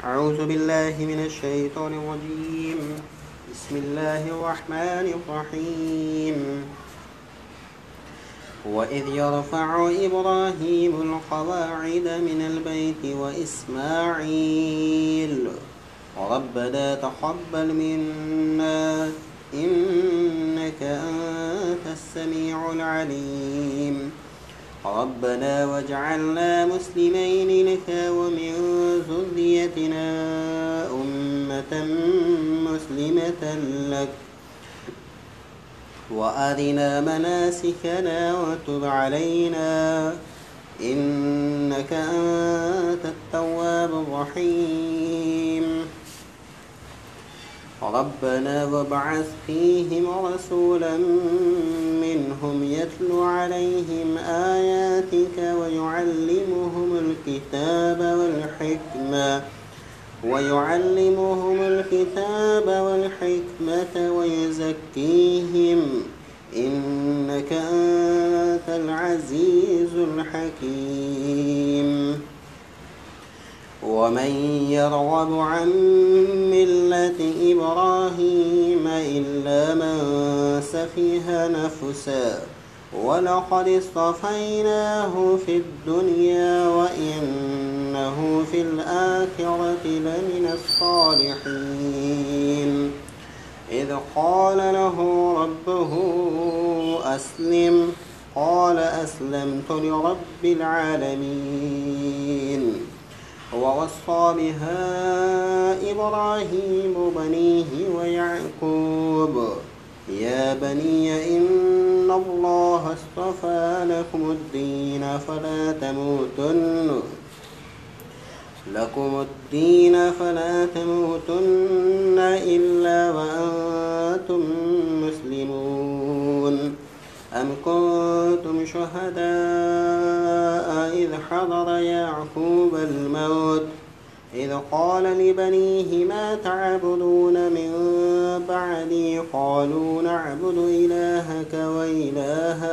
أعوذ بالله من الشيطان الرجيم. بسم الله الرحمن الرحيم. وإذ يرفع إبراهيم القواعد من البيت وإسماعيل ربنا تقبل منا إنك أنت السميع العليم ربنا واجعلنا مسلمين لك ومن ذريتنا أمة مسلمة لك وأرنا مناسكنا وتب علينا إنك أنت التواب الرحيم ربنا وابعث فيهم رسولا منهم يتلو عليهم آياتك ويعلمهم الكتاب والحكمة ويزكيهم إنك أنت العزيز الحكيم ومن يرغب عن ملة إبراهيم إلا من سفه نفسه ولقد اصطفيناه في الدنيا وإنه في الآخرة لمن الصالحين إذ قال له ربه أسلم قال أسلمت لرب العالمين ووصى بها إبراهيم بنيه ويعقوب يا بني إن الله اصطفى لكم الدين فلا تموتن إلا وأنتم مسلمون أم كنتم شهداء إذ حضر يعقوب الموت إذ قال لبنيه ما تعبدون من بعدي قالوا نعبد إلهك وإله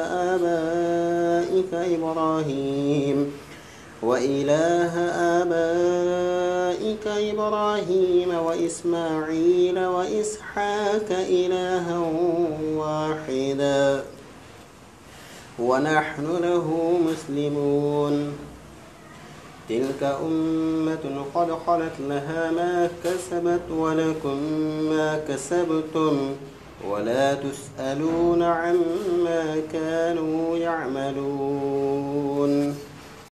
آبائك إبراهيم وإسماعيل وإسحاق إلها واحدا ونحن له مسلمون تلك أمة قد خلت لها ما كسبت ولكم ما كسبتم ولا تسألون عما كانوا يعملون.